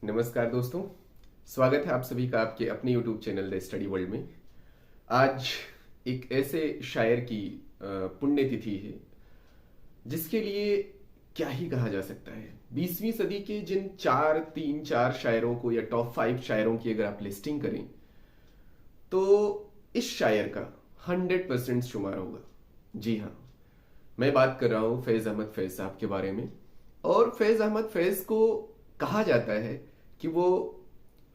नमस्कार दोस्तों। स्वागत है आप सभी का आपके अपने YouTube channel the study world में। आज एक ऐसे शायर की पुण्यतिथि है जिसके लिए क्या ही कहा जा सकता है। 20वीं सदी के जिन तीन चार शायरों को या टॉप 5 शायरों की अगर आप लिस्टिंग करें तो इस शायर का 100% शुमार होगा। जी हाँ, मैं बात कर रहा हूँ फैज़ अहमद फैज़ साहब के बारे में। और फैज़ अहमद फैज़ को कहा जाता है कि वो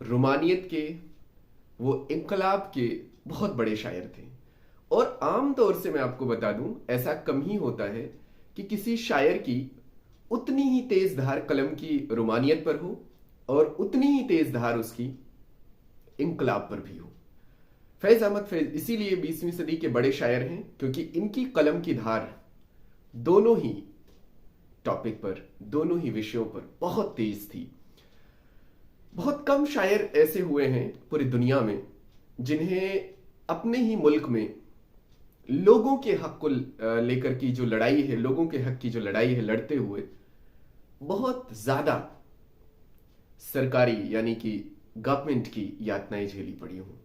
रोमानियत के, वो इनकलाब के बहुत बड़े शायर थे। और आम तौर से मैं आपको बता दूं, ऐसा कम ही होता है कि किसी शायर की उतनी ही तेज धार कलम की रोमानियत पर हो और उतनी ही तेज धार उसकी इनकलाब पर भी हो। फैज़ अहमद फैज़ इसीलिए 20वीं सदी के बड़े शायर हैं क्योंकि इनकी कलम की धार दोनों ही टॉपिक पर, दोनों ही विषयों पर बहुत तेज थी। बहुत कम शायर ऐसे हुए हैं पूरी दुनिया में जिन्हें अपने ही मुल्क में लोगों के हक को लेकर की जो लड़ाई है, लोगों के हक की जो लड़ाई है, लड़ते हुए बहुत ज्यादा सरकारी यानी कि गवर्नमेंट की यातनाएं झेली पड़ी हों।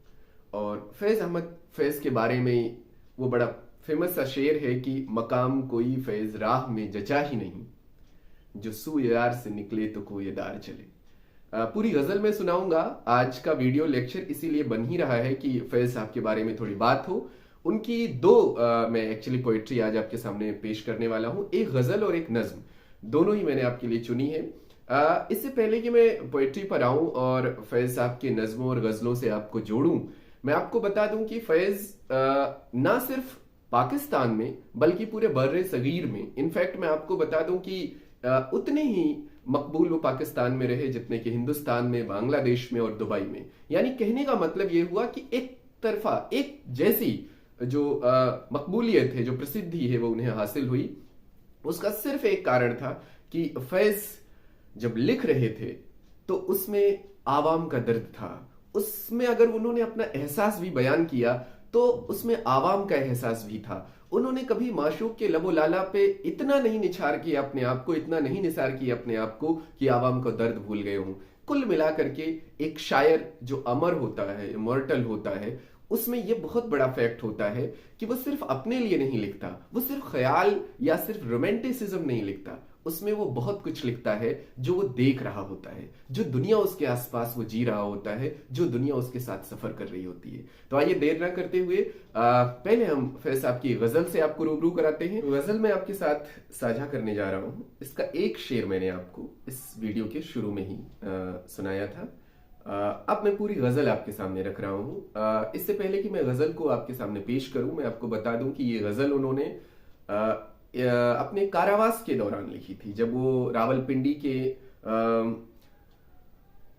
और फैज़ अहमद फैज़ के बारे में वो बड़ा फेमस सा शेर है कि मकाम कोई फैज़ राह में जचा ही नहीं, जो सूए यार से निकले तो कोई दार चले। पूरी गजल में सुनाऊंगा। आज का वीडियो लेक्चर इसीलिए बन ही रहा है कि फैज़ साहब के बारे में थोड़ी बात हो। उनकी मैं एक्चुअली पोइट्री आज आपके सामने पेश करने वाला हूं, एक गजल और एक नज्म, दोनों ही मैंने आपके लिए चुनी है। इससे पहले कि मैं पोइट्री पर आऊं और फैज़ साहब के नज्मों और गजलों से आपको जोड़ूं, मैं आपको बता दूं कि फैज़ ना सिर्फ पाकिस्तान में बल्कि पूरे बर्रे सगीर में, इनफैक्ट मैं आपको बता दूं कि उतने ही मकबूल वो पाकिस्तान में रहे जितने कि हिंदुस्तान में, बांग्लादेश में और दुबई में। यानी कहने का मतलब ये हुआ कि एक तरफा, एक जैसी जो मकबूलियत है, जो प्रसिद्धि है, वो उन्हें हासिल हुई। उसका सिर्फ एक कारण था कि फैज़ जब लिख रहे थे तो उसमें आवाम का दर्द था। उसमें अगर उन्होंने अपना एहसास भी बयान किया तो उसमें आवाम का एहसास भी था। उन्होंने कभी माशूक के लबो लाला पे इतना नहीं निछार किया अपने आप को, इतना नहीं निसार किया अपने आप को कि आवाम को दर्द भूल गए हों। कुल मिलाकर के एक शायर जो अमर होता है, इमॉर्टल होता है, उसमें यह बहुत बड़ा फैक्ट होता है कि वो सिर्फ अपने लिए नहीं लिखता, वो सिर्फ ख्याल या सिर्फ रोमांटिसिज्म नहीं लिखता, उसमें वो बहुत कुछ लिखता है जो वो देख रहा होता है, जो दुनिया उसके आसपास वो जी रहा होता है, जो दुनिया उसके साथ सफर कर रही होती है। तो आइए देर ना करते हुए पहले हम फैज़ साहब की गजल से आपको रूबरू कराते हैं। गजल मैं आपके साथ साझा करने जा रहा हूं। इसका एक शेर मैंने आपको इस वीडियो के शुरू में ही सुनाया था। अब मैं पूरी गजल आपके सामने रख रहा हूं। इससे पहले कि मैं गजल को आपके सामने पेश करूं, मैं आपको बता दूं कि ये गजल उन्होंने अपने कारावास के दौरान लिखी थी, जब वो रावलपिंडी के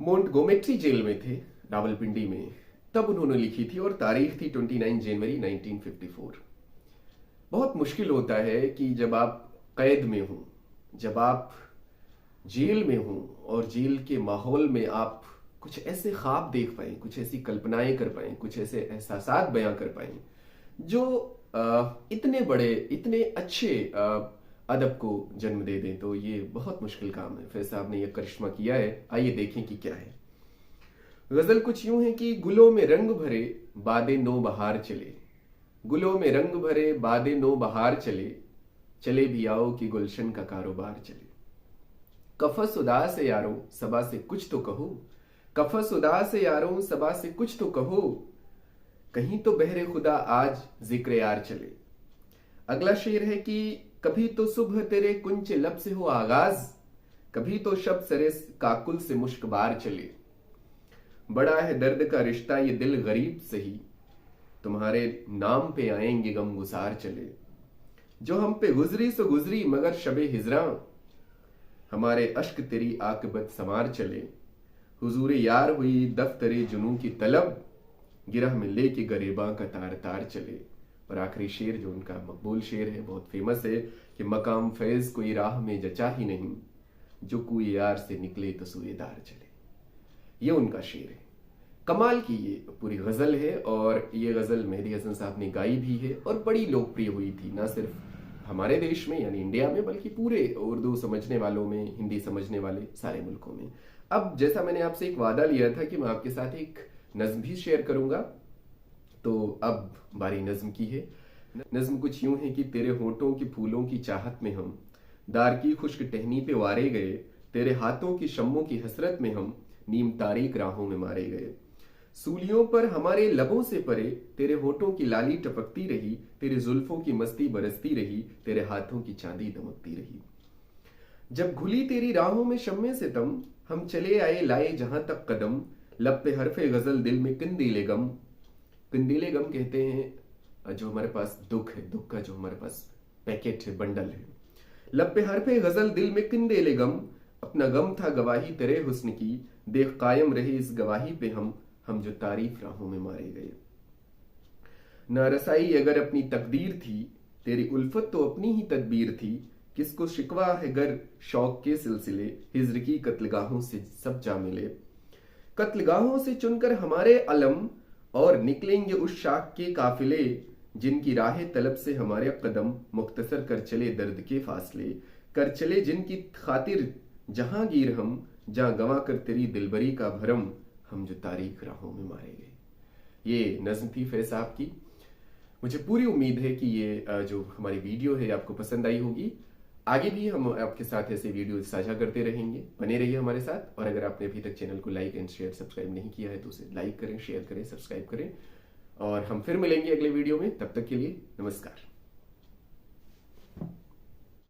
मोंटगोमेट्री जेल में थे, रावलपिंडी में, तब उन्होंने लिखी थी। और तारीख थी 29 जनवरी 1954। बहुत मुश्किल होता है कि जब आप कैद में हो, जब आप जेल में हो और जेल के माहौल में आप कुछ ऐसे ख्वाब देख पाए, कुछ ऐसी कल्पनाएं कर पाए, कुछ ऐसे एहसासात बयां कर पाए जो इतने बड़े, इतने अच्छे अदब को जन्म दे दें। तो ये बहुत मुश्किल काम है। फैज़ साहब ने यह करिश्मा किया है। आइए देखें कि क्या है। गजल कुछ यूं है कि गुलों में रंग भरे बादे नो बहार चले, गुलों में रंग भरे बादे नो बहार चले, चले भी आओ कि गुलशन का कारोबार चले। कफस उदास यारों सबा से कुछ तो कहो, कफस उदास यारों सबा से कुछ तो कहो, कहीं तो बहरे खुदा आज जिक्र यार चले। अगला शेर है कि कभी तो सुबह तेरे कुंच लब से हो आगाज, कभी तो शब सरे काकुल से मुश्कबार चले। बड़ा है दर्द का रिश्ता ये दिल गरीब सही, तुम्हारे नाम पे आएंगे गम गुसार चले। जो हम पे गुजरी सो गुजरी मगर शबे हिजरा, हमारे अश्क तेरी आकबत समार चले। हुजूरे यार हुई दफ्तरे जुनू की तलब, गिरह में लेके गरीबा का तार तार चले। और आखिरी शेर जो उनका मकबूल शेर है, बहुत फेमस है कि मकाम फैज कोई राह में जचा ही नहीं, जो कोई यार से निकले तो सूएदार चले। ये उनका शेर है। कमाल की ये पूरी गजल है और ये गजल मेहदी हसन साहब ने गाई भी है और बड़ी लोकप्रिय हुई थी, ना सिर्फ हमारे देश में यानी इंडिया में, बल्कि पूरे उर्दू समझने वालों में, हिंदी समझने वाले सारे मुल्कों में। अब जैसा मैंने आपसे एक वादा लिया था कि मैं आपके साथ एक नज्म भी शेयर करूंगा, तो अब बारी नज्म की है। नज्म कुछ यूं है कि तेरे होठों के फूलों की चाहत में हम दार की खुश्क टहनी पे वारे गए, तेरे हाथों की शम्मों की हसरत में हम नीम तारीक राहों में मारे गए। सूलियों पर हमारे लबों से परे तेरे होठों की लाली टपकती रही, तेरे जुल्फों की मस्ती बरसती रही, तेरे हाथों की चांदी दमकती रही। जब घुली तेरी राहों में शम्मे सितम, हम चले आए लाए जहां तक कदम, लब पे हरफे गजल दिल में कंदीले गम। कंदीले गम कहते हैं जो हमारे पास दुख है, दुख का जो हमारे पास पैकेट है, बंडल है। लब पे हरफे गजल दिल में कंदीले गम, अपना गम था गवाही तेरे हुस्न की, देख कायम रहे इस गवाही पे हम जो तारीफ राहों में मारे गए। नारसाई अगर अपनी तकदीर थी, तेरी उल्फत तो अपनी ही तदबीर थी, किसको शिकवा है गर शौक के सिलसिले, हिज्र की कत्लगाहों से सब जा मिले। कत्लगाहों से चुनकर हमारे अलम, और निकलेंगे उस शाख के काफिले, जिनकी राह तलब से हमारे कदम, मुख्तसर कर चले दर्द के फासले। कर चले जिनकी खातिर जहांगीर हम, जहां गंवा कर तेरी दिलबरी का भरम, हम जो तारीख राहों में मारे गए। ये नज्म थी फैज साहब की। मुझे पूरी उम्मीद है कि ये जो हमारी वीडियो है आपको पसंद आई होगी। आगे भी हम आपके साथ ऐसे वीडियो साझा करते रहेंगे, बने रहिए हमारे साथ। और अगर आपने अभी तक चैनल को लाइक एंड शेयर सब्सक्राइब नहीं किया है तो उसे लाइक करें, शेयर करें, सब्सक्राइब करें। और हम फिर मिलेंगे अगले वीडियो में, तब तक के लिए नमस्कार।